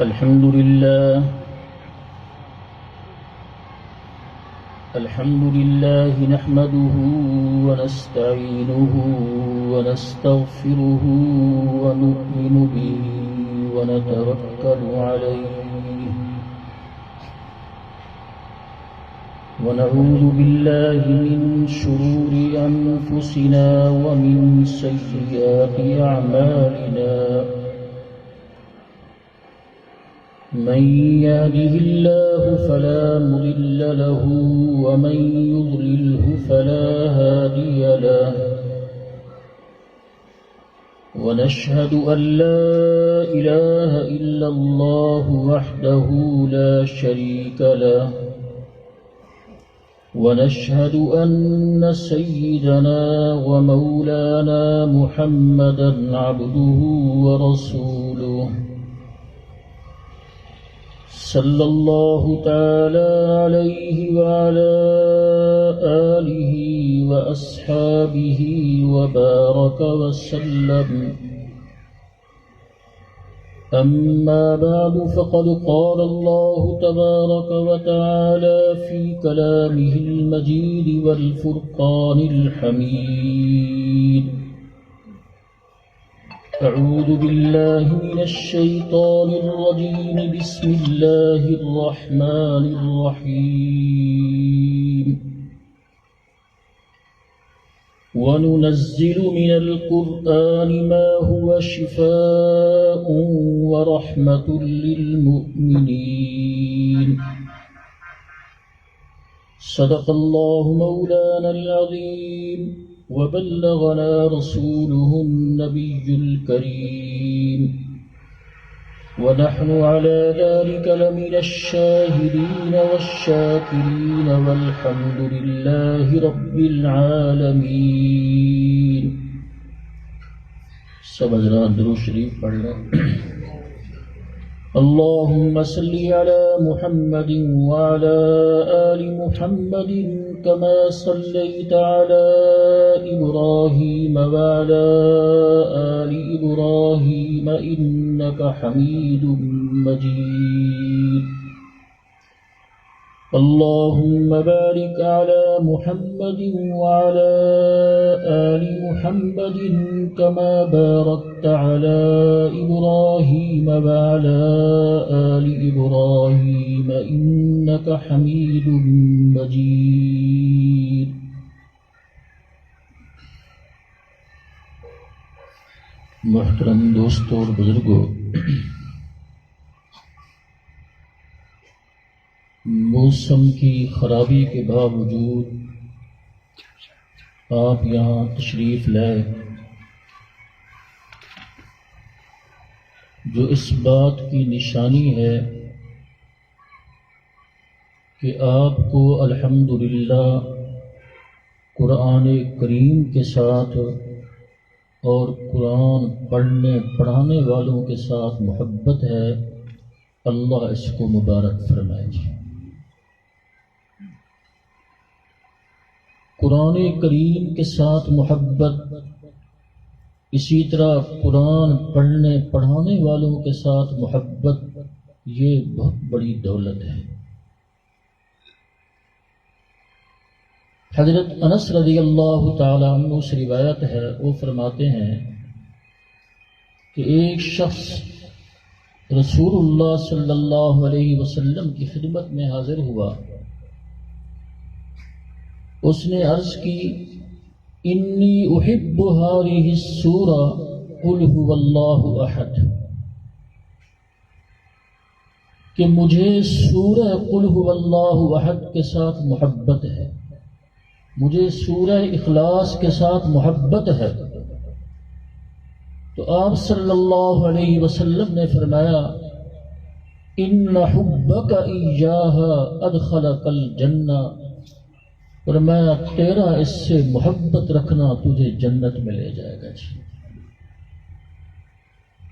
الحمد لله نحمده ونستعينه ونستغفره ونؤمن به ونتوكل عليه ونعوذ بالله من شرور أنفسنا ومن سيئات أعمالنا من يهده الله فلا مضل له ومن يضلله فلا هادي له ونشهد أن لا إله إلا الله وحده لا شريك له ونشهد أن سيدنا ومولانا محمدا عبده ورسوله صلى الله تعالى عليه وعلى آله وأصحابه وبارك وسلم أما بعد فقد قال الله تبارك وتعالى في كلامه المجيد والفرقان الحميد أعوذ بالله من الشيطان الرجيم بسم الله الرحمن الرحيم وننزل من القرآن ما هو شفاء ورحمة للمؤمنين صدق الله مولانا العظيم وبلغنا رسوله النبي الكريم ونحن على ذلك لمن الشاهدين والشاكرين والحمد لله رب العالمين. سب حضرات درود شریف پڑھ لیں. اللهم صل على محمد وعلى آل محمد كما صليت على إبراهيم وعلى آل إبراهيم إنك حميد مجيد. اللهم بارك على محمد وعلى آل محمد كما باركت على إبراهيم وعلى آل إبراهيم إنك حميد مجيد. محترم دوستوں اور بزرگوں، موسم کی خرابی کے باوجود آپ یہاں تشریف لائے، جو اس بات کی نشانی ہے کہ آپ کو الحمدللہ قرآن کریم کے ساتھ اور قرآن پڑھانے والوں کے ساتھ محبت ہے. اللہ اس کو مبارک فرمائے. قرآن کریم کے ساتھ محبت، اسی طرح قرآن پڑھانے والوں کے ساتھ محبت، یہ بہت بڑی دولت ہے. حضرت انس رضی اللہ تعالی عنہ سے روایت ہے، وہ فرماتے ہیں کہ ایک شخص رسول اللہ صلی اللہ علیہ وسلم کی خدمت میں حاضر ہوا. اس نے عرض کی، انی احب هذه السورہ قل هو اللہ احد، کہ مجھے سورہ قل هو اللہ احد کے ساتھ محبت ہے، مجھے سورہ اخلاص کے ساتھ محبت ہے. تو آپ صلی اللہ علیہ وسلم نے فرمایا، ان حبک ایاہا ادخلک الجنہ، فرمایا تیرا اس سے محبت رکھنا تجھے جنت میں لے جائے گا.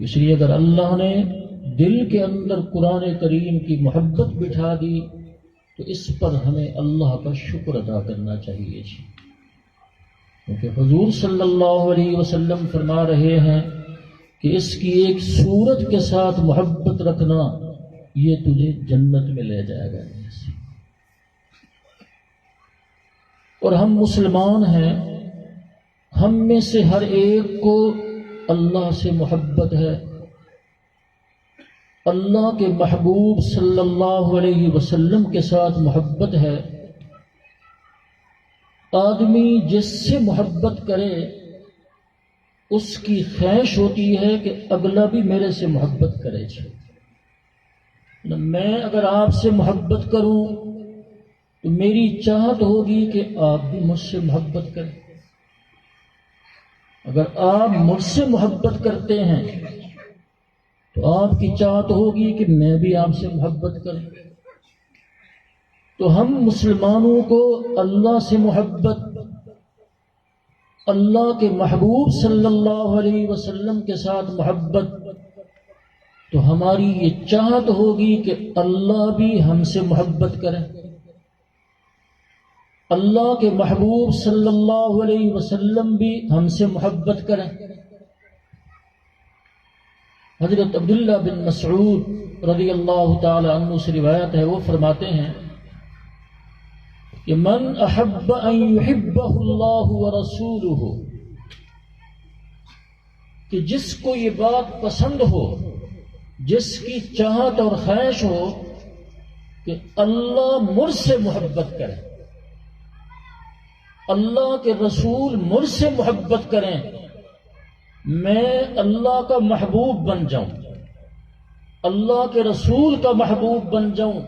اس لیے اگر اللہ نے دل کے اندر قرآن کریم کی محبت بٹھا دی تو اس پر ہمیں اللہ کا شکر ادا کرنا چاہیے. کیونکہ حضور صلی اللہ علیہ وسلم فرما رہے ہیں کہ اس کی ایک سورت کے ساتھ محبت محبت رکھنا یہ تجھے جنت میں لے جائے گا. اور ہم مسلمان ہیں، ہم میں سے ہر ایک کو اللہ سے محبت ہے، اللہ کے محبوب صلی اللہ علیہ وسلم کے ساتھ محبت ہے. آدمی جس سے محبت کرے اس کی خواہش ہوتی ہے کہ اگلا بھی میرے سے محبت کرے. میں اگر آپ سے محبت کروں تو میری چاہت ہوگی کہ آپ بھی مجھ سے محبت کریں. اگر آپ مجھ سے محبت کرتے ہیں تو آپ کی چاہت ہوگی کہ میں بھی آپ سے محبت کروں. تو ہم مسلمانوں کو اللہ سے محبت، اللہ کے محبوب صلی اللہ علیہ وسلم کے ساتھ محبت، تو ہماری یہ چاہت ہوگی کہ اللہ بھی ہم سے محبت کرے. اللہ کے محبوب صلی اللہ علیہ وسلم بھی ہم سے محبت کریں. حضرت عبداللہ بن مسعود رضی اللہ تعالی عنہ سے روایت ہے، وہ فرماتے ہیں کہ من احب ان يحبہ اللہ ورسولہ، کہ جس کو یہ بات پسند ہو، جس کی چاہت اور خواہش ہو کہ اللہ مجھ سے محبت کرے، اللہ کے رسول مجھ سے محبت کریں، میں اللہ کا محبوب بن جاؤں، اللہ کے رسول کا محبوب بن جاؤں.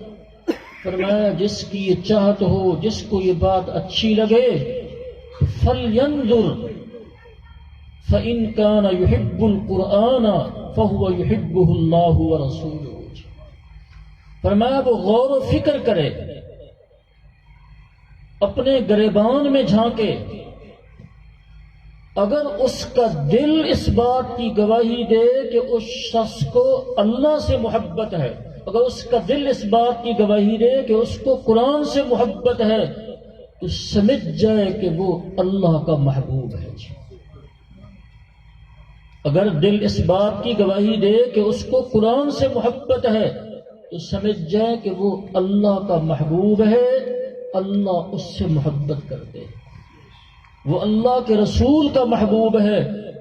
فرمایا جس کی یہ چاہت ہو، جس کو یہ بات اچھی لگے، فَلْيَنْظُرْ فَإِنْ كَانَ يُحِبُّ الْقُرْآنَ فَهُوَ يُحِبُّهُ اللَّهُ وَرَسُولُهُ. فرمایا وہ غور و فکر کرے، اپنے گریبان میں جھانکے، اگر اس کا دل اس بات کی گواہی دے کہ اس شخص کو اللہ سے محبت ہے، اگر اس کا دل اس بات کی گواہی دے کہ اس کو قرآن سے محبت ہے، تو سمجھ جائے کہ وہ اللہ کا محبوب ہے. اگر دل اس بات کی گواہی دے کہ اس کو قرآن سے محبت ہے تو سمجھ جائے کہ وہ اللہ کا محبوب ہے، اللہ اس سے محبت کرتے، وہ اللہ کے رسول کا محبوب ہے،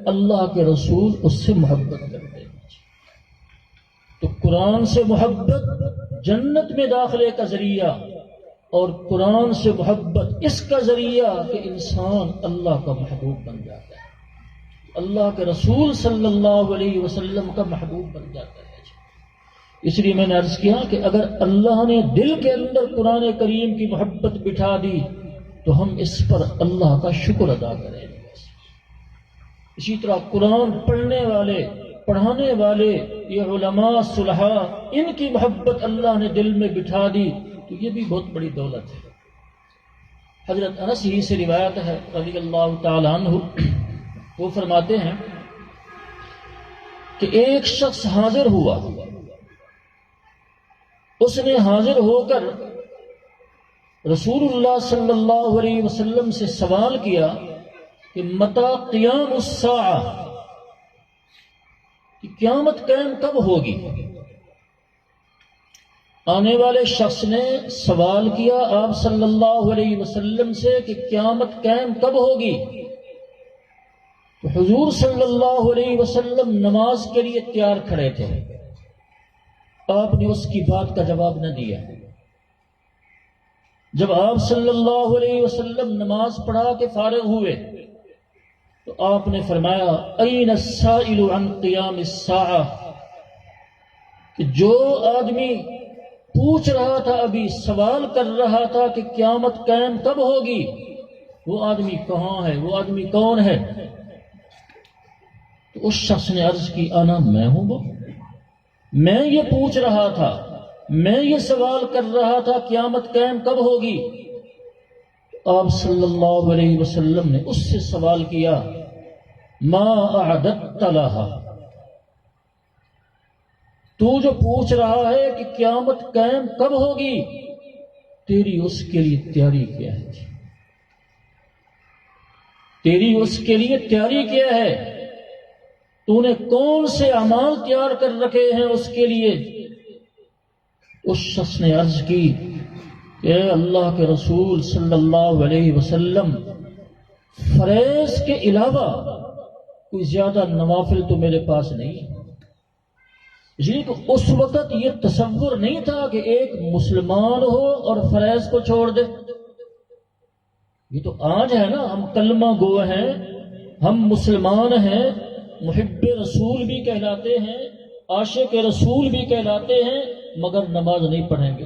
اللہ کے رسول اس سے محبت کرتے. تو قرآن سے محبت جنت میں داخلے کا ذریعہ، اور قرآن سے محبت اس کا ذریعہ کہ انسان اللہ کا محبوب بن جاتا ہے، اللہ کے رسول صلی اللہ علیہ وسلم کا محبوب بن جاتا ہے. اس لیے میں نے عرض کیا کہ اگر اللہ نے دل کے اندر قرآن کریم کی محبت بٹھا دی تو ہم اس پر اللہ کا شکر ادا کریں. اسی طرح قرآن پڑھنے والے، پڑھانے والے، یہ علماء صلحاء، ان کی محبت اللہ نے دل میں بٹھا دی تو یہ بھی بہت بڑی دولت ہے. حضرت انس ہی سے روایت ہے رضی اللہ تعالی عنہ، وہ فرماتے ہیں کہ ایک شخص حاضر ہوا، اس نے حاضر ہو کر رسول اللہ صلی اللہ علیہ وسلم سے سوال کیا کہ متی قیام الساعہ، کہ قیامت قائم کب ہوگی. آنے والے شخص نے سوال کیا آپ صلی اللہ علیہ وسلم سے کہ قیامت قائم کب ہوگی. تو حضور صلی اللہ علیہ وسلم نماز کے لیے تیار کھڑے تھے، آپ نے اس کی بات کا جواب نہ دیا. جب آپ صلی اللہ علیہ وسلم نماز پڑھا کے فارغ ہوئے تو آپ نے فرمایا این السائل عن قیام الساعہ، کہ جو آدمی پوچھ رہا تھا، ابھی سوال کر رہا تھا کہ قیامت قائم کب ہوگی، وہ آدمی کہاں ہے، وہ آدمی کون ہے. تو اس شخص نے عرض کی انا میں ہوں، وہ میں یہ پوچھ رہا تھا، میں یہ سوال کر رہا تھا قیامت قائم کب ہوگی. آپ صلی اللہ علیہ وسلم نے اس سے سوال کیا ما اعددت لها، تو جو پوچھ رہا ہے کہ قیامت قائم کب ہوگی، تیری اس کے لیے تیاری کیا ہے، تیری اس کے لیے تیاری کیا ہے. تو نے کون سے اعمال تیار کر رکھے ہیں اس کے لیے؟ اس شخص نے عرض کی کہ اے اللہ کے رسول صلی اللہ علیہ وسلم، فریض کے علاوہ کوئی زیادہ نوافل تو میرے پاس نہیں۔ جی تو اس وقت یہ تصور نہیں تھا کہ ایک مسلمان ہو اور فریض کو چھوڑ دے۔ یہ تو آج ہے نا، ہم کلمہ گو ہیں، ہم مسلمان ہیں، محب رسول بھی کہلاتے ہیں، عاشق رسول بھی کہلاتے ہیں، مگر نماز نہیں پڑھیں گے۔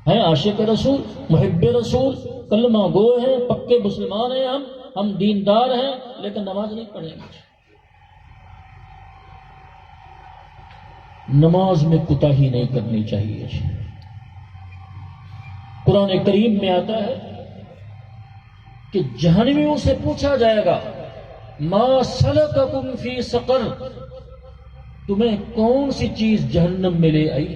ہیں عاشق رسول، محب رسول، کلمہ گو ہیں، پکے مسلمان ہیں، ہم دیندار ہیں، لیکن نماز نہیں پڑھیں گے۔ نماز میں کوتاہی نہیں کرنی چاہیے۔ قرآن کریم میں آتا ہے کہ جہنمیوں سے پوچھا جائے گا ما سلککم فی سقر، تمہیں کون سی چیز جہنم میں لے آئی؟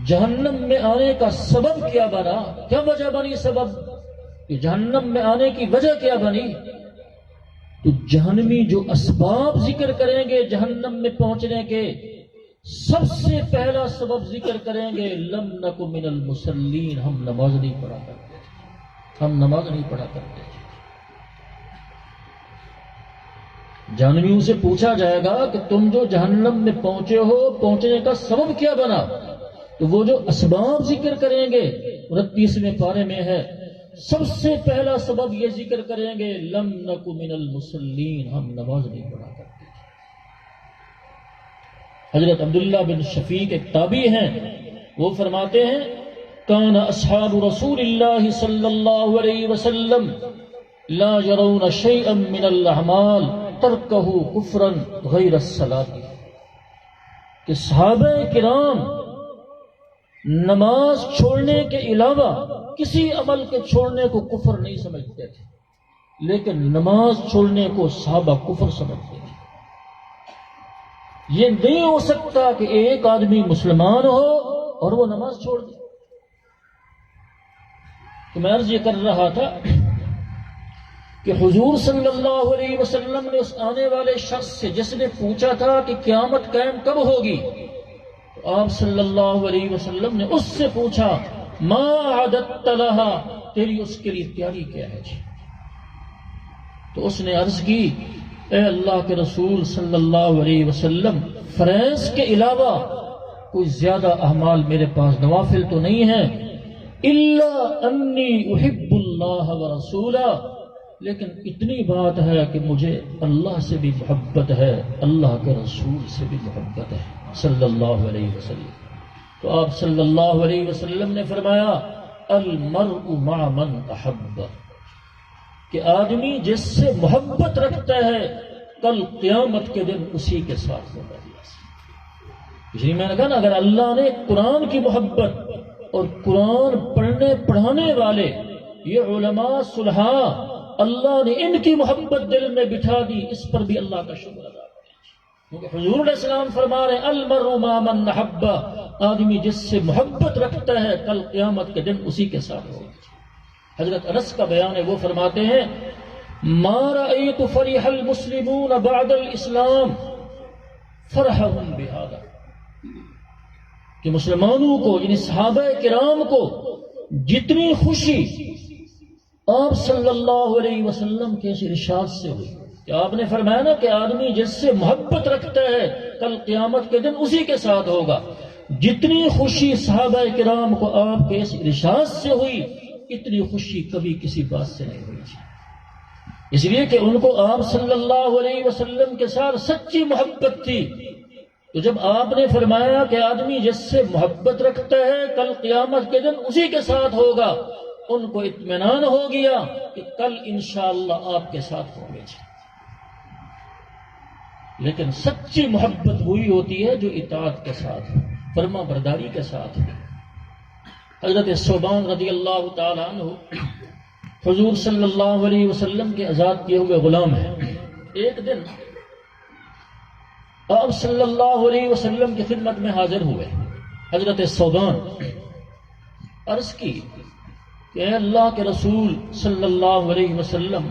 جہنم میں آنے کا سبب کیا بنا؟ کیا وجہ بنی سبب کہ جہنم میں آنے کی وجہ کیا بنی؟ تو جہنمی جو اسباب ذکر کریں گے جہنم میں پہنچنے کے، سب سے پہلا سبب ذکر کریں گے لم نک من المصلین، ہم نماز نہیں پڑھا کرتے تھے، ہم نماز نہیں پڑھا کرتے تھے۔ جہنمیوں سے پوچھا جائے گا کہ تم جو جہنم میں پہنچے ہو، پہنچنے کا سبب کیا بنا؟ تو وہ جو اسباب ذکر کریں گے 29ویں پارے میں ہے، سب سے پہلا سبب یہ ذکر کریں گے لم نک من المصلین، ہم نماز نہیں پڑھا کرتے تھے۔ حضرت عبداللہ بن شفیق ایک تابعی ہیں، وہ فرماتے ہیں کان اصحاب رسول اللہ صلی اللہ علیہ وسلم لا يرون شيئا من الاعمال ترکہ کفرا غیر الصلاۃ، کہ صحابہ کرام نماز چھوڑنے کے علاوہ کسی عمل کے چھوڑنے کو کفر نہیں سمجھتے تھے، لیکن نماز چھوڑنے کو صحابہ کفر سمجھتے تھے۔ یہ نہیں ہو سکتا کہ ایک آدمی مسلمان ہو اور وہ نماز چھوڑ دے۔ تو میں عرض یہ کر رہا تھا کہ حضور صلی اللہ علیہ وسلم نے اس آنے والے شخص سے جس نے پوچھا تھا کہ قیامت قائم کب ہوگی، تو آپ صلی اللہ علیہ وسلم نے اس سے پوچھا ما عددت لها، تیری اس کے لیے تیاری کیا ہے جی؟ تو اس نے عرض کی اے اللہ کے رسول صلی اللہ علیہ وسلم، فریض کے علاوہ کوئی زیادہ اعمال میرے پاس نوافل تو نہیں ہیں، الا انی احب اللہ ورسولہ، لیکن اتنی بات ہے کہ مجھے اللہ سے بھی محبت ہے، اللہ کے رسول سے بھی محبت ہے صلی اللہ علیہ وسلم۔ تو آپ صلی اللہ علیہ وسلم نے فرمایا المرء مع من احب، کہ آدمی جس سے محبت رکھتا ہے کل قیامت کے دن اسی کے ساتھ ہوگا۔ اس لیے میں نے کہا نا، اگر اللہ نے قرآن کی محبت اور قرآن پڑھنے پڑھانے والے یہ علماء صلحاء، اللہ نے ان کی محبت دل میں بٹھا دی، اس پر بھی اللہ کا شکر ادا کریں، کیونکہ حضور علیہ السلام فرما رہے ہیں المرء مع من احب، آدمی جس سے محبت رکھتا ہے کل قیامت کے دن اسی کے ساتھ ہوگا۔ حضرت انس کا بیان ہے، وہ فرماتے ہیں ما رأيت فرح المسلمون بعد الاسلام فرحهم بهذا، کہ مسلمانوں کو یعنی صحابہ کرام کو جتنی خوشی آپ صلی اللہ علیہ وسلم کے اس ارشاد سے ہوئی کہ آپ نے فرمایا نا کہ آدمی جس سے محبت رکھتا ہے کل قیامت کے دن اسی کے ساتھ ہوگا، جتنی خوشی صحابہ کرام کو آپ کے اس ارشاد سے ہوئی اتنی خوشی کبھی کسی بات سے نہیں ہوئی تھی، اس لیے کہ ان کو آپ صلی اللہ علیہ وسلم کے ساتھ سچی محبت تھی۔ تو جب آپ نے فرمایا کہ آدمی جس سے محبت رکھتا ہے کل قیامت کے دن اسی کے ساتھ ہوگا، ان کو اطمینان ہو گیا کہ کل انشاءاللہ آپ کے ساتھ ہوں گے۔ لیکن سچی محبت وہی ہوتی ہے جو اطاعت کے ساتھ، فرما برداری کے ساتھ۔ حضرت ثوبان رضی اللہ تعالیٰ عنہ حضور صلی اللہ علیہ وسلم کے آزاد کیے ہوئے غلام ہیں۔ ایک دن آپ صلی اللہ علیہ وسلم کی خدمت میں حاضر ہوئے۔ حضرت ثوبان عرض کی کہ اے اللہ کے رسول صلی اللہ علیہ وسلم،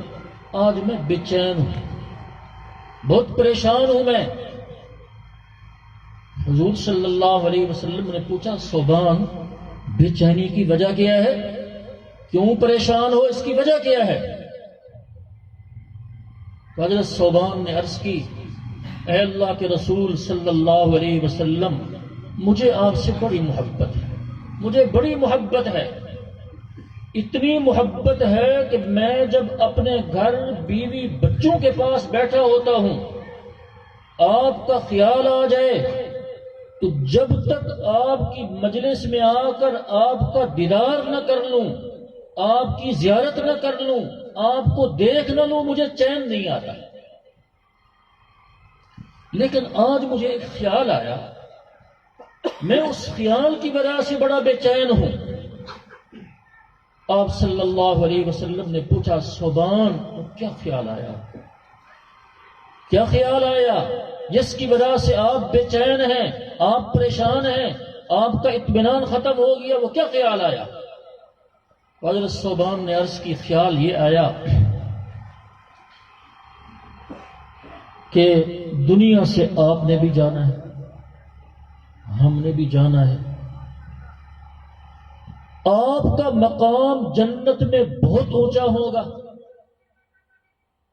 آج میں بے چین ہوں، بہت پریشان ہوں میں۔ حضور صلی اللہ علیہ وسلم نے پوچھا صوبان بے چینی کی وجہ کیا ہے؟ کیوں پریشان ہو؟ اس کی وجہ کیا ہے؟ حضرت صوبان نے عرض کی اے اللہ کے رسول صلی اللہ علیہ وسلم، مجھے آپ سے بڑی محبت ہے، مجھے بڑی محبت ہے، اتنی محبت ہے کہ میں جب اپنے گھر بیوی بچوں کے پاس بیٹھا ہوتا ہوں، آپ کا خیال آ جائے تو جب تک آپ کی مجلس میں آ کر آپ کا دیدار نہ کر لوں، آپ کی زیارت نہ کر لوں، آپ کو دیکھ نہ لوں، مجھے چین نہیں آتا۔ لیکن آج مجھے ایک خیال آیا، میں اس خیال کی وجہ سے بڑا بے چین ہوں۔ آپ صلی اللہ علیہ وسلم نے پوچھا صوبان کیا خیال آیا؟ کیا خیال آیا جس کی وجہ سے آپ بے چین ہیں، آپ پریشان ہیں، آپ کا اطمینان ختم ہو گیا؟ وہ کیا خیال آیا؟ حضرت صوبان نے عرض کی خیال یہ آیا کہ دنیا سے آپ نے بھی جانا ہے، ہم نے بھی جانا ہے، آپ کا مقام جنت میں بہت اونچا ہوگا،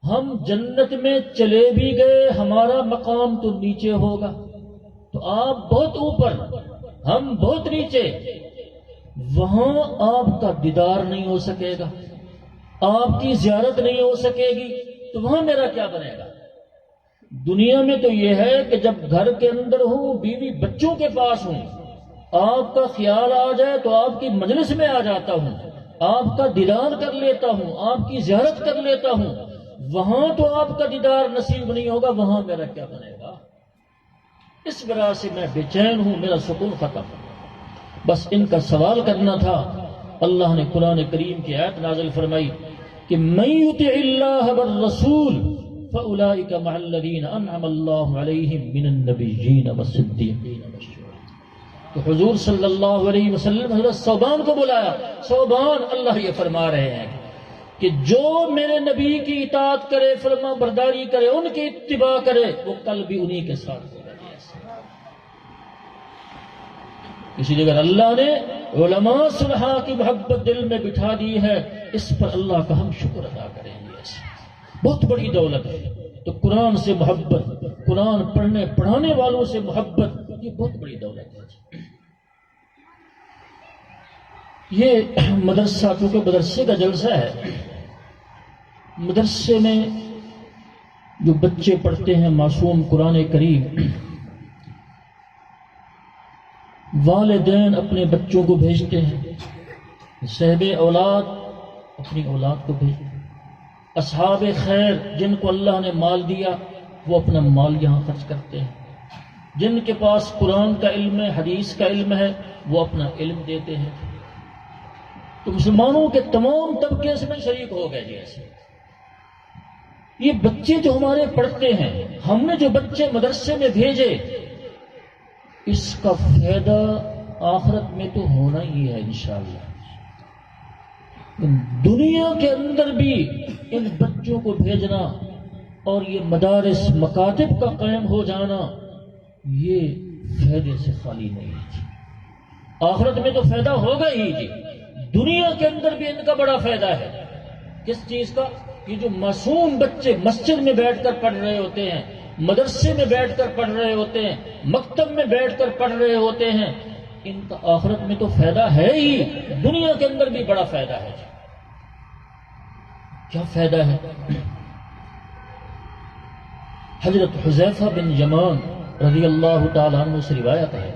ہم جنت میں چلے بھی گئے ہمارا مقام تو نیچے ہوگا، تو آپ بہت اوپر ہم بہت نیچے، وہاں آپ کا دیدار نہیں ہو سکے گا، آپ کی زیارت نہیں ہو سکے گی، تو وہاں میرا کیا بنے گا؟ دنیا میں تو یہ ہے کہ جب گھر کے اندر ہوں، بیوی بچوں کے پاس ہوں، آپ کا خیال آ جائے تو آپ کی مجلس میں آ جاتا ہوں، آپ کا دیدار کر لیتا ہوں، آپ کی زیارت کر لیتا ہوں، وہاں تو آپ کا دیدار نصیب نہیں ہوگا، وہاں میرا کیا بنے گا؟ اس وجہ سے میں بے چین ہوں، میرا سکون ختم۔ بس ان کا سوال کرنا تھا۔ اللہ نے قرآن کریم کی آیت نازل فرمائی کہ من یطع اللہ والرسول فاولئک مع الذین انعم اللہ علیہم من النبیین والصدیقین والشہداء۔ تو حضور صلی اللہ علیہ وسلم حضرت صوبان کو بلایا، صوبان اللہ یہ فرما رہے ہیں کہ جو میرے نبی کی اطاعت کرے، فرما برداری کرے، ان کی اتباع کرے، وہ کل بھی انہی کے ساتھ ہوگا۔ اسی لیے اگر اللہ نے علماء صلحاء کی محبت دل میں بٹھا دی ہے، اس پر اللہ کا ہم شکر ادا کریں گے۔ بہت بڑی دولت ہے۔ تو قرآن سے محبت، قرآن پڑھنے پڑھانے والوں سے محبت، یہ بہت بڑی دولت ہے۔ یہ مدرسہ، کیونکہ مدرسے کا جلسہ ہے، مدرسے میں جو بچے پڑھتے ہیں معصوم قرآن کریم، والدین اپنے بچوں کو بھیجتے ہیں، صاحب اولاد اپنی اولاد کو بھیجتے ہیں، اصحاب خیر جن کو اللہ نے مال دیا وہ اپنا مال یہاں خرچ کرتے ہیں، جن کے پاس قرآن کا علم ہے، حدیث کا علم ہے، وہ اپنا علم دیتے ہیں۔ تو مسلمانوں کے تمام طبقے اس میں شریک ہو گئے۔ جیسے یہ بچے جو ہمارے پڑھتے ہیں، ہم نے جو بچے مدرسے میں بھیجے، اس کا فائدہ آخرت میں تو ہونا ہی ہے انشاءاللہ۔ دنیا کے اندر بھی ان بچوں کو بھیجنا اور یہ مدارس مکاتب کا قائم ہو جانا، یہ فائدے سے خالی نہیں ہے۔ آخرت میں تو فائدہ ہوگا ہی جی، دنیا کے اندر بھی ان کا بڑا فائدہ ہے۔ کس چیز کا؟ یہ جو معصوم بچے مسجد میں بیٹھ کر پڑھ رہے ہوتے ہیں، مدرسے میں بیٹھ کر پڑھ رہے ہوتے ہیں، مکتب میں بیٹھ کر پڑھ رہے ہوتے ہیں، ان کا آخرت میں تو فائدہ ہے ہی، دنیا کے اندر بھی بڑا فائدہ ہے۔ کیا فائدہ ہے؟ حضرت حذیفہ بن یمان رضی اللہ تعالیٰ عنہ سے روایت ہے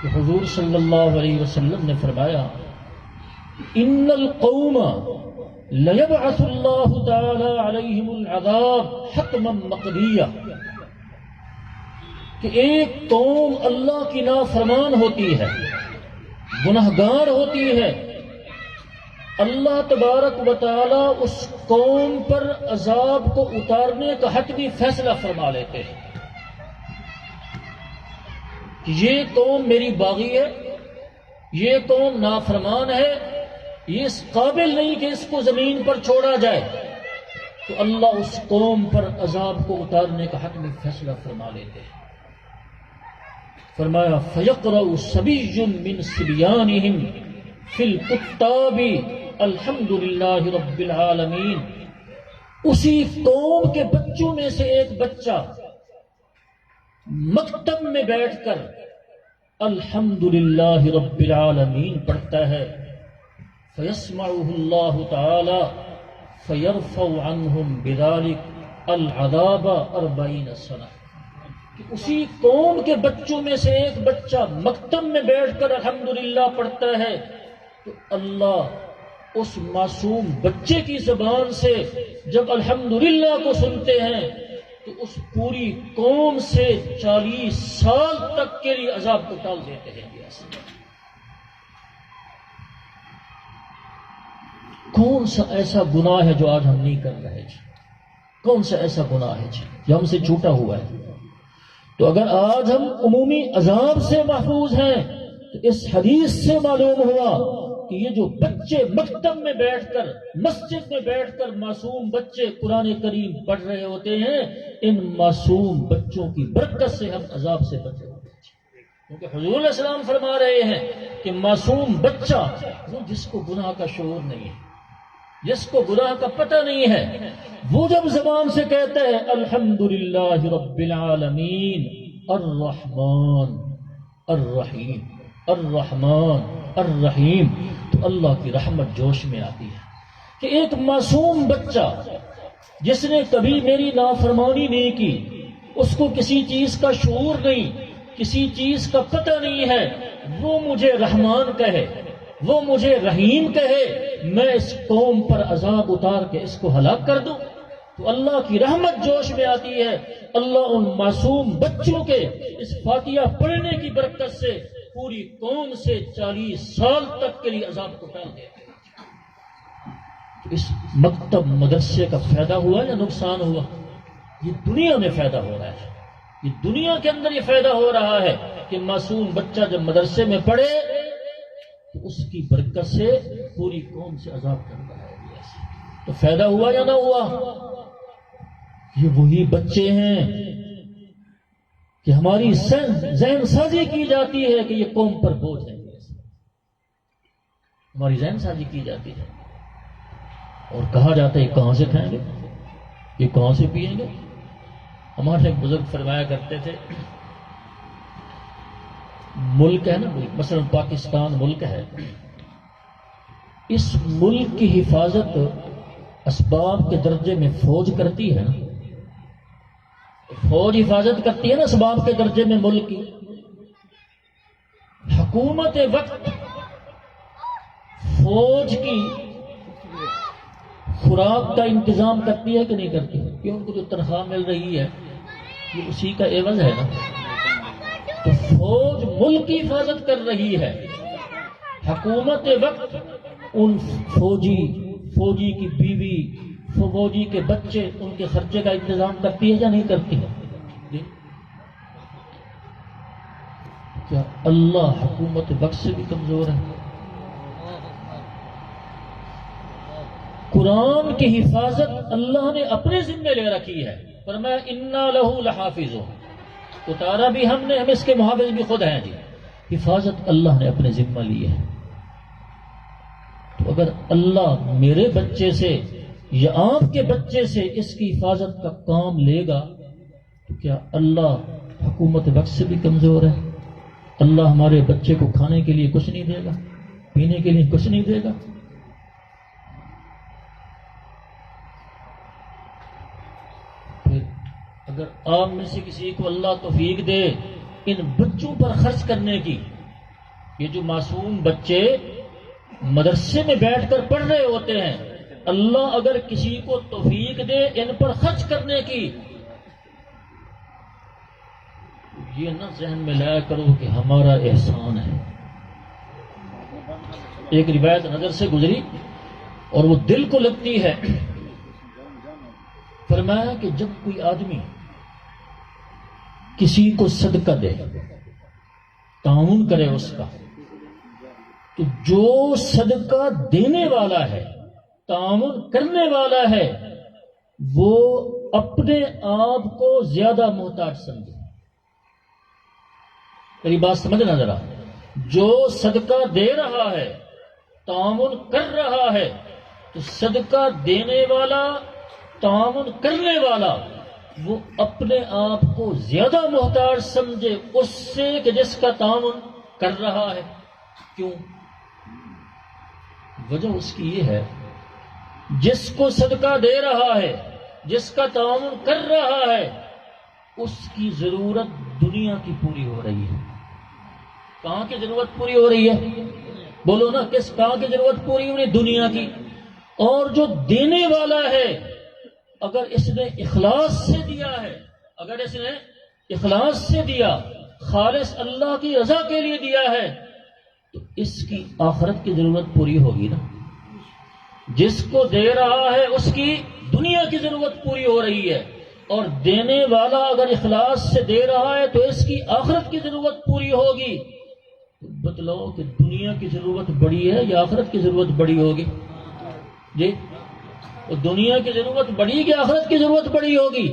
کہ حضور صلی اللہ علیہ وسلم نے فرمایا ان القوم لیبعث اللہ تعالی علیہم العذاب حتما مقضیہ، کہ ایک قوم اللہ کی نافرمان ہوتی ہے، گنہگار ہوتی ہے، اللہ تبارک و تعالی اس قوم پر عذاب کو اتارنے کا حتمی فیصلہ فرما لیتے ہیں کہ یہ قوم میری باغی ہے، یہ قوم نافرمان ہے، یہ اس قابل نہیں کہ اس کو زمین پر چھوڑا جائے، تو اللہ اس قوم پر عذاب کو اتارنے کا حتمی فیصلہ فرما لیتے ہیں۔ فرمایا فَيَقْرَأُ صَبِيٌّ مِّن صِبْيَانِهِمْ فِي الْكُتَّابِ الحمد للہ رب العالمین، اسی قوم کے بچوں میں سے ایک بچہ مکتب میں بیٹھ کر الحمد للہ رب العالمین پڑھتا ہے، فَيَسْمَعُهُ اللَّهُ تَعَالَى فَيَرْفَعُ عَنْهُمْ بِذَلِكَ الْعَذَابَ 40 سنہ، کہ اسی قوم کے بچوں میں سے ایک بچہ مکتب میں بیٹھ کر الحمدللہ پڑھتا ہے تو اللہ اس معصوم بچے کی زبان سے جب الحمدللہ کو سنتے ہیں تو اس پوری قوم سے 40 سال تک کے لیے عذاب کو ٹال دیتے ہیں۔ کون سا ایسا گناہ ہے جو آج ہم نہیں کر رہے جی؟ کون سا ایسا گناہ ہے جی جو ہم سے چھوٹا ہوا ہے؟ تو اگر آج ہم عمومی عذاب سے محفوظ ہیں تو اس حدیث سے معلوم ہوا کہ یہ جو بچے مکتب میں بیٹھ کر مسجد میں بیٹھ کر معصوم بچے قرآن کریم پڑھ رہے ہوتے ہیں، ان معصوم بچوں کی برکت سے ہم عذاب سے بچے ہوتے ہیں، کیونکہ حضور علیہ السلام فرما رہے ہیں کہ معصوم بچہ وہ جس کو گناہ کا شعور نہیں ہے، جس کو گناہ کا پتہ نہیں ہے، وہ جب زبان سے کہتا ہے الحمدللہ رب العالمین الرحمن الرحیم الرحمن الرحیم، تو اللہ کی رحمت جوش میں آتی ہے کہ ایک معصوم بچہ جس نے کبھی میری نافرمانی نہیں کی، اس کو کسی چیز کا شعور نہیں، کسی چیز کا پتہ نہیں ہے، وہ مجھے رحمان کہے، وہ مجھے رحیم کہے، میں اس قوم پر عذاب اتار کے اس کو ہلاک کر دوں، تو اللہ کی رحمت جوش میں آتی ہے۔ اللہ ان معصوم بچوں کے اس فاتحہ پڑھنے کی برکت سے پوری قوم سے 40 سال تک کے لیے عذاب کو ٹال دیتے ہیں۔ اس مکتب مدرسے کا فائدہ ہوا یا نقصان ہوا؟ یہ دنیا میں فائدہ ہو رہا ہے، یہ دنیا کے اندر یہ فائدہ ہو رہا ہے کہ معصوم بچہ جب مدرسے میں پڑھے تو اس کی برکت سے پوری قوم سے عذاب کرتا ہے، تو فائدہ ہوا یا نہ ہوا؟ یہ وہی بچے ہیں کہ ہماری ذہن سازی کی جاتی ہے کہ یہ قوم پر بوجھ ہے، ہماری ذہن سازی کی جاتی ہے اور کہا جاتا ہے یہ کہاں سے کھائیں گے، یہ کہاں سے پئیں گے۔ ہمارے ایک بزرگ فرمایا کرتے تھے ملک ہے نا، مثلا پاکستان ملک ہے، اس ملک کی حفاظت اسباب کے درجے میں فوج کرتی ہے نا، فوج حفاظت کرتی ہے نا اسباب کے درجے میں ملک کی۔ حکومت وقت فوج کی خوراک کا انتظام کرتی ہے کہ نہیں کرتی؟ کہ ان کو جو تنخواہ مل رہی ہے یہ اسی کا عوض ہے نا، تو فوج ملک کی حفاظت کر رہی ہے، حکومت وقت ان فوجی کی بیوی، فوجی کے بچے، ان کے خرچے کا انتظام کرتی ہے یا نہیں کرتی ہے؟ کیا اللہ حکومت وقت سے بھی کمزور ہے؟ قرآن کی حفاظت اللہ نے اپنے ذمہ لے رکھی ہے، فرمایا انا لہ لحافظون، اتارا بھی ہم نے، ہم اس کے محافظ بھی خود ہیں جی، حفاظت اللہ نے اپنے ذمہ لی ہے۔ تو اگر اللہ میرے بچے سے یا آپ کے بچے سے اس کی حفاظت کا کام لے گا تو کیا اللہ حکومت وقت سے بھی کمزور ہے؟ اللہ ہمارے بچے کو کھانے کے لیے کچھ نہیں دے گا، پینے کے لیے کچھ نہیں دے گا؟ پھر اگر آپ میں سے کسی کو اللہ توفیق دے ان بچوں پر خرچ کرنے کی، یہ جو معصوم بچے مدرسے میں بیٹھ کر پڑھ رہے ہوتے ہیں، اللہ اگر کسی کو توفیق دے ان پر خرچ کرنے کی، یہ نہ ذہن میں لایا کرو کہ ہمارا احسان ہے۔ ایک روایت نظر سے گزری اور وہ دل کو لگتی ہے، فرمایا کہ جب کوئی آدمی کسی کو صدقہ دے، تعاون کرے اس کا، تو جو صدقہ دینے والا ہے، تعاون کرنے والا ہے، وہ اپنے آپ کو زیادہ محتاج سمجھے. میری بات سمجھنا ذرا. جو صدقہ دے رہا ہے، تعاون کر رہا ہے، تو صدقہ دینے والا، تعاون کرنے والا، وہ اپنے آپ کو زیادہ محتاج سمجھے اس سے کہ جس کا تعاون کر رہا ہے. کیوں؟ وجہ اس کی یہ ہے، جس کو صدقہ دے رہا ہے، جس کا تعاون کر رہا ہے، اس کی ضرورت دنیا کی پوری ہو رہی ہے. کہاں کی ضرورت پوری ہو رہی ہے؟ بولو نا، کہاں کی ضرورت پوری ہو رہی ہے؟ دنیا کی. اور جو دینے والا ہے، اگر اس نے اخلاص سے دیا ہے، اگر اس نے اخلاص سے دیا، خالص اللہ کی رضا کے لیے دیا ہے، تو اس کی آخرت کی ضرورت پوری ہوگی نا. جس کو دے رہا ہے اس کی دنیا کی ضرورت پوری ہو رہی ہے، اور دینے والا اگر اخلاص سے دے رہا ہے تو اس کی آخرت کی ضرورت پوری ہوگی. بتلاؤ کہ دنیا کی ضرورت بڑی ہے یا آخرت کی ضرورت بڑی ہوگی؟ جی، دنیا کی ضرورت بڑی کہ آخرت کی ضرورت بڑی ہوگی؟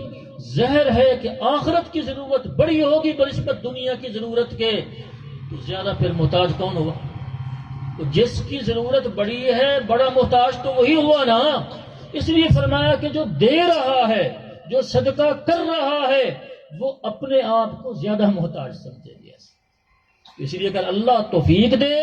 ظاہر ہے کہ آخرت کی ضرورت بڑی ہوگی بنسبت دنیا کی ضرورت کے. تو زیادہ پھر محتاج کون ہوا؟ تو جس کی ضرورت بڑی ہے، بڑا محتاج تو وہی ہوا نا. اس لیے فرمایا کہ جو دے رہا ہے، جو صدقہ کر رہا ہے، وہ اپنے آپ کو زیادہ محتاج سمجھے گا. اس لیے اگر اللہ توفیق دے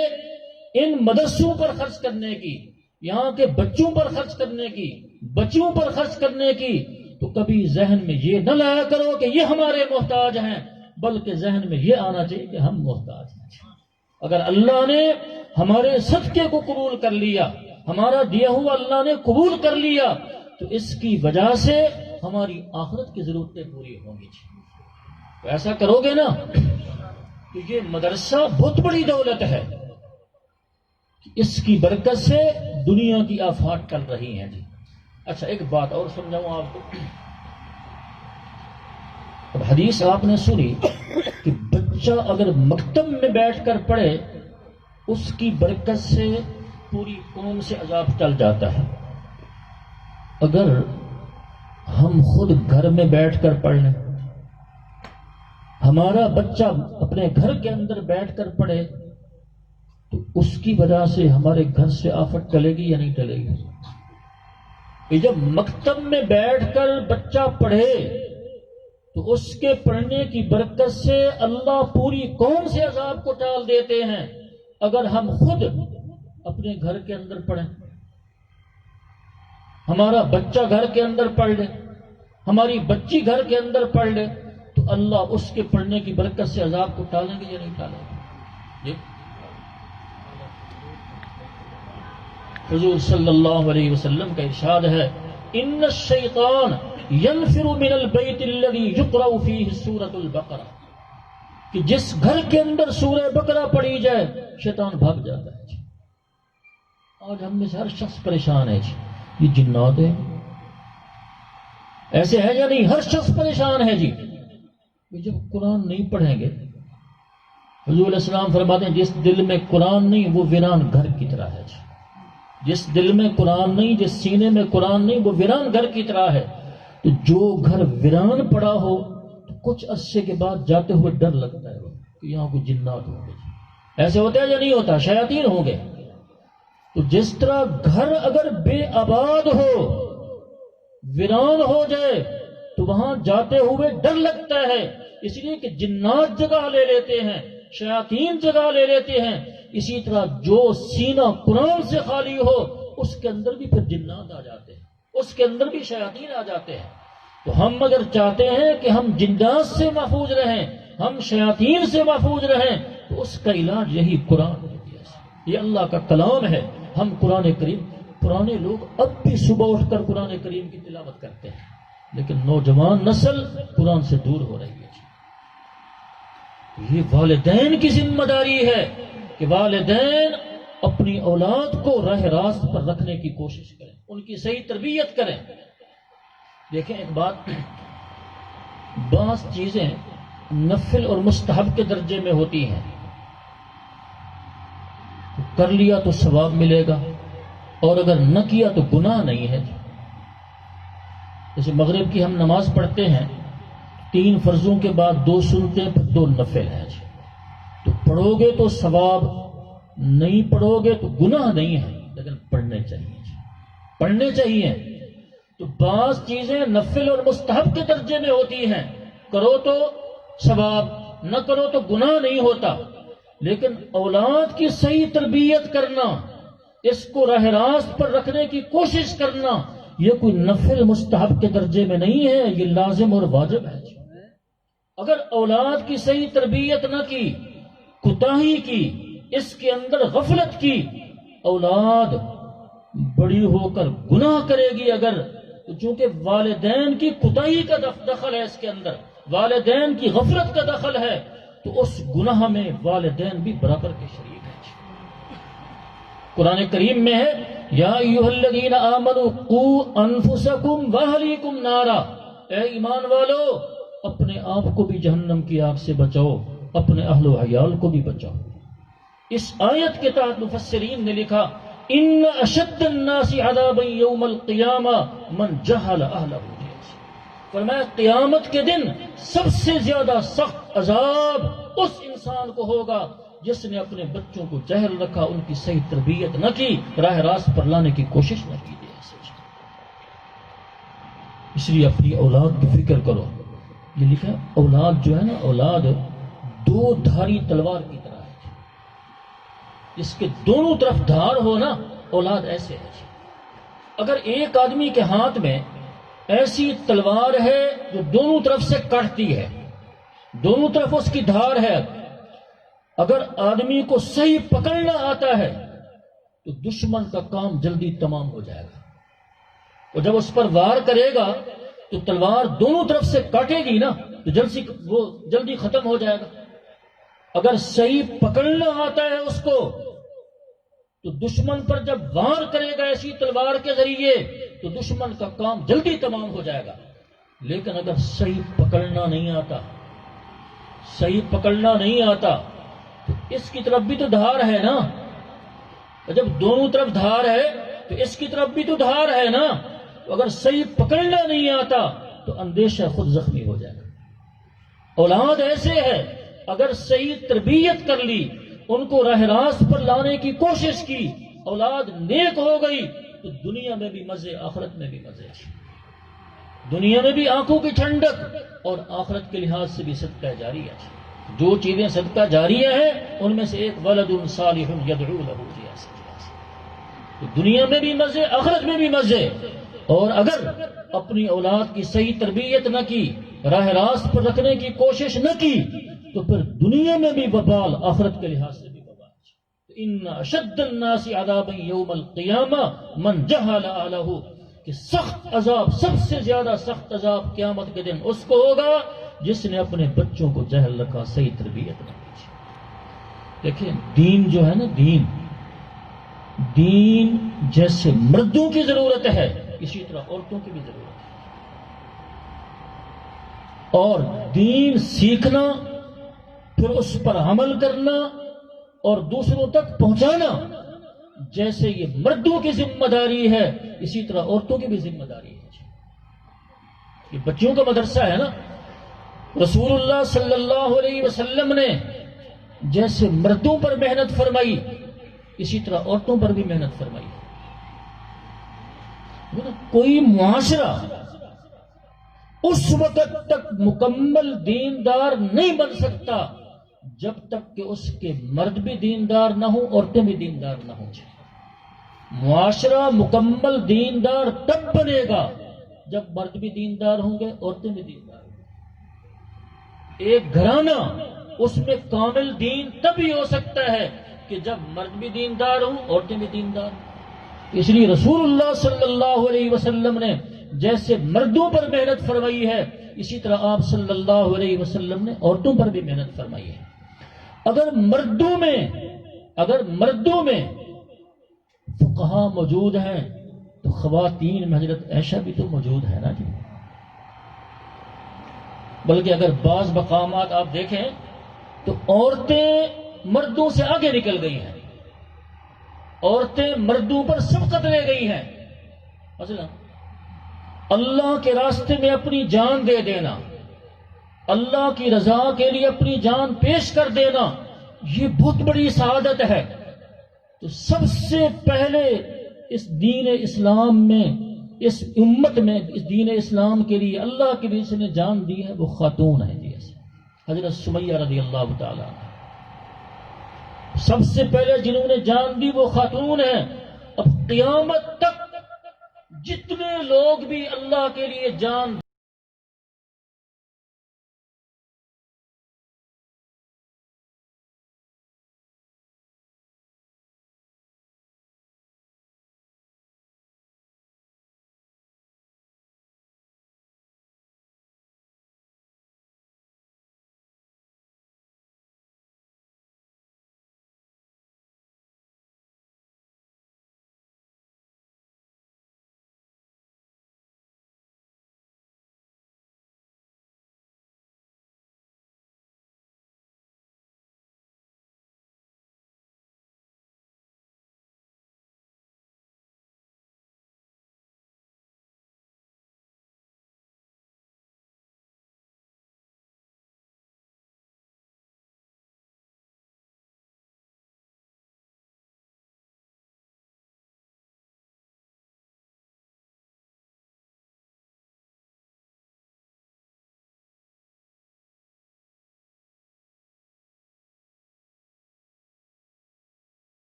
ان مدرسوں پر خرچ کرنے کی، یہاں کے بچوں پر خرچ کرنے کی، بچیوں پر خرچ کرنے کی، تو کبھی ذہن میں یہ نہ لایا کرو کہ یہ ہمارے محتاج ہیں، بلکہ ذہن میں یہ آنا چاہیے کہ ہم محتاج ہیں. اگر اللہ نے ہمارے صدقے کو قبول کر لیا، ہمارا دیا ہوا اللہ نے قبول کر لیا، تو اس کی وجہ سے ہماری آخرت کی ضرورتیں پوری ہوں گی. تو ایسا کرو گے نا، تو یہ مدرسہ بہت بڑی دولت ہے. اس کی برکت سے دنیا کی آفات ٹل رہی ہیں. جی اچھا، ایک بات اور سمجھاؤں آپ کو. اب حدیث آپ نے سنی کہ بچہ اگر مکتب میں بیٹھ کر پڑھے، اس کی برکت سے پوری قوم سے عذاب ٹل جاتا ہے. اگر ہم خود گھر میں بیٹھ کر پڑھ لیں، ہمارا بچہ اپنے گھر کے اندر بیٹھ کر پڑھے، تو اس کی وجہ سے ہمارے گھر سے آفت ٹلے گی یا نہیں ٹلے گی؟ کہ جب مکتب میں بیٹھ کر بچہ پڑھے تو اس کے پڑھنے کی برکت سے اللہ پوری قوم سے عذاب کو ٹال دیتے ہیں. اگر ہم خود اپنے گھر کے اندر پڑھیں، ہمارا بچہ گھر کے اندر پڑھ لے، ہماری بچی گھر کے اندر پڑھ لے، تو اللہ اس کے پڑھنے کی برکت سے عذاب کو ٹالیں گے یا نہیں ٹالیں گے؟ جی حضور صلی اللہ علیہ وسلم کا ارشاد ہے، ان الشیطان ينفر من البیت الذی یقرأ فیہ سورۃ البقرہ، کہ جس گھر کے اندر سورہ بقرہ پڑھی جائے شیطان بھاگ جاتا ہے. آج ہم میں سے ہر شخص پریشان ہے. یہ جنات ہے، ایسے ہے یا نہیں؟ ہر شخص پریشان ہے. جی جب قرآن نہیں پڑھیں گے، حضور علیہ السلام فرماتے ہیں جس دل میں قرآن نہیں وہ ویران گھر کی طرح ہے. جس دل میں قرآن نہیں، جس سینے میں قرآن نہیں، وہ ویران گھر کی طرح ہے. تو جو گھر ویران پڑا ہو تو کچھ عرصے کے بعد جاتے ہوئے ڈر لگتا ہے کہ یہاں کوئی جنات ہوں گے. ایسے ہوتا ہے یا نہیں ہوتا؟ شیاطین ہوں گے. تو جس طرح گھر اگر بے آباد ہو، ویران ہو جائے، تو وہاں جاتے ہوئے ڈر لگتا ہے. اس لیے کہ جنات جگہ لے لیتے ہیں، شیاطین جگہ لے لیتے ہیں. اسی طرح جو سینہ قرآن سے خالی ہو، اس کے اندر بھی پھر جنات آ جاتے ہیں، اس کے اندر بھی شیاطین آ جاتے ہیں. تو ہم اگر چاہتے ہیں کہ ہم جنات سے محفوظ رہیں، ہم شیاطین سے محفوظ رہیں، تو اس کا علاج یہی قرآن ہے. یہ اللہ کا کلام ہے. ہم قرآن کریم، پرانے لوگ اب بھی صبح اٹھ کر قرآن کریم کی تلاوت کرتے ہیں، لیکن نوجوان نسل قرآن سے دور ہو رہی ہے. یہ والدین کی ذمہ داری ہے کہ والدین اپنی اولاد کو راہ راست پر رکھنے کی کوشش کریں، ان کی صحیح تربیت کریں. دیکھیں ایک بات، بعض چیزیں نفل اور مستحب کے درجے میں ہوتی ہیں، کر لیا تو ثواب ملے گا، اور اگر نہ کیا تو گناہ نہیں ہے. جیسے مغرب کی ہم نماز پڑھتے ہیں، 3 فرضوں کے بعد 2 سنتے ہیں، پھر 2 نفل ہیں جی، تو پڑھو گے تو ثواب، نہیں پڑھو گے تو گناہ نہیں ہے، لیکن پڑھنے چاہیے جی، پڑھنے چاہیے۔ تو بعض چیزیں نفل اور مستحب کے درجے میں ہوتی ہیں، کرو تو ثواب، نہ کرو تو گناہ نہیں ہوتا، لیکن اولاد کی صحیح تربیت کرنا، اس کو راہ راست پر رکھنے کی کوشش کرنا، یہ کوئی نفل مستحب کے درجے میں نہیں ہے، یہ لازم اور واجب ہے۔ اگر اولاد کی صحیح تربیت نہ کی، کوتاہی کی، اس کے اندر غفلت کی، اولاد بڑی ہو کر گناہ کرے گی اگر، تو چونکہ والدین کی کوتاہی کا دخل ہے اس کے اندر، والدین کی غفلت کا دخل ہے، تو اس گناہ میں والدین بھی برابر کے شریک ہیں۔ قرآن کریم میں ہے یا ایھا الذین آمنوا قوا انفسکم واہلیکم نارا، اے ایمان والو اپنے آپ کو بھی جہنم کی آگ سے بچاؤ، اپنے اہل و عیال کو بھی بچاؤ۔ اس آیت کے تحت مفسرین نے لکھا ان اشد الناس عذابا یوم القیامہ من جہل اہلہ، فرمایا قیامت کے دن سب سے زیادہ سخت عذاب اس انسان کو ہوگا جس نے اپنے بچوں کو جہل رکھا، ان کی صحیح تربیت نہ کی، راہ راست پر لانے کی کوشش نہ کی۔ اس لیے اپنی اولاد کی فکر کرو۔ یہ لکھا ہے اولاد جو ہے نا، اولاد 2 دھاری تلوار کی طرح ہے، جس کے دونوں طرف دھار ہو نا، اولاد ایسے ہے۔ اگر ایک آدمی کے ہاتھ میں ایسی تلوار ہے جو دونوں طرف سے کاٹتی ہے، دونوں طرف اس کی دھار ہے، اگر آدمی کو صحیح پکڑنا آتا ہے تو دشمن کا کام جلدی تمام ہو جائے گا، اور جب اس پر وار کرے گا تو تلوار دونوں طرف سے کاٹے گی نا، تو جلدی ختم ہو جائے گا۔ اگر صحیح پکڑنا آتا ہے اس کو تو دشمن پر جب وار کرے گا ایسی تلوار کے ذریعے تو دشمن کا کام جلدی تمام ہو جائے گا۔ لیکن اگر صحیح پکڑنا نہیں آتا، صحیح پکڑنا نہیں آتا تو اس کی طرف بھی تو دھار ہے نا، اور جب دونوں طرف دھار ہے تو اس کی طرف بھی تو دھار ہے نا، تو اگر صحیح پکڑنا نہیں آتا تو اندیشہ خود زخمی ہو جائے گا۔ اولاد ایسے ہے، اگر صحیح تربیت کر لی، ان کو راہ راست پر لانے کی کوشش کی، اولاد نیک ہو گئی تو دنیا میں بھی مزے، آخرت میں بھی مزے، دنیا میں بھی آنکھوں کی ٹھنڈک اور آخرت کے لحاظ سے بھی صدقہ جاریہ ہے۔ جو چیزیں صدقہ جاریہ ہیں ان میں سے ایک ولد صالح یدعو لہ، تو دنیا میں بھی مزے، آخرت میں بھی مزے۔ اور اگر اپنی اولاد کی صحیح تربیت نہ کی، راہ راست پر رکھنے کی کوشش نہ کی، تو پھر دنیا میں بھی وبال، آخرت کے لحاظ سے بھی وبال۔ ان اشد الناس عذابا یوم القیامہ من جہل اہلہ، کہ سخت عذاب، سب سے زیادہ سخت عذاب قیامت کے دن اس کو ہوگا جس نے اپنے بچوں کو جہل رکھا، صحیح تربیت نہ کی۔ دیکھیں دین جو ہے نا، دین جیسے مردوں کی ضرورت ہے اسی طرح عورتوں کی بھی ضرورت ہے، اور دین سیکھنا، پھر اس پر عمل کرنا اور دوسروں تک پہنچانا جیسے یہ مردوں کی ذمہ داری ہے، اسی طرح عورتوں کی بھی ذمہ داری ہے۔ یہ بچوں کا مدرسہ ہے نا، رسول اللہ صلی اللہ علیہ وسلم نے جیسے مردوں پر محنت فرمائی اسی طرح عورتوں پر بھی محنت فرمائی۔ کوئی معاشرہ اس وقت تک مکمل دیندار نہیں بن سکتا جب تک کہ اس کے مرد بھی دیندار نہ ہوں، عورتیں بھی دیندار نہ ہوں۔ معاشرہ مکمل دیندار تب بنے گا جب مرد بھی دیندار ہوں گے، عورتیں بھی دیندار ہوں گے۔ ایک گھرانہ اس میں کامل دین تب ہی ہو سکتا ہے کہ جب مرد بھی دیندار ہوں، عورتیں بھی دیندار ہوں۔ اس لیے رسول اللہ صلی اللہ علیہ وسلم نے جیسے مردوں پر محنت فرمائی ہے، اسی طرح آپ صلی اللہ علیہ وسلم نے عورتوں پر بھی محنت فرمائی ہے۔ اگر مردوں میں فقہاء موجود ہیں تو خواتین میں حضرت عائشہ بھی تو موجود ہے نا جی۔ بلکہ اگر بعض مقامات آپ دیکھیں تو عورتیں مردوں سے آگے نکل گئی ہیں، عورتیں مردوں پر سبقت لے گئی ہیں۔ مثلا اللہ کے راستے میں اپنی جان دے دینا، اللہ کی رضا کے لیے اپنی جان پیش کر دینا، یہ بہت بڑی سعادت ہے۔ تو سب سے پہلے اس دین اسلام میں، اس امت میں، اس دین اسلام کے لیے اللہ کے لیے جس نے جان دی ہے وہ خاتون ہے جی، حضرت سمیہ رضی اللہ تعالی عنہ۔ سب سے پہلے جنہوں نے جان دی وہ خاتون ہیں۔ اب قیامت تک جتنے لوگ بھی اللہ کے لیے جان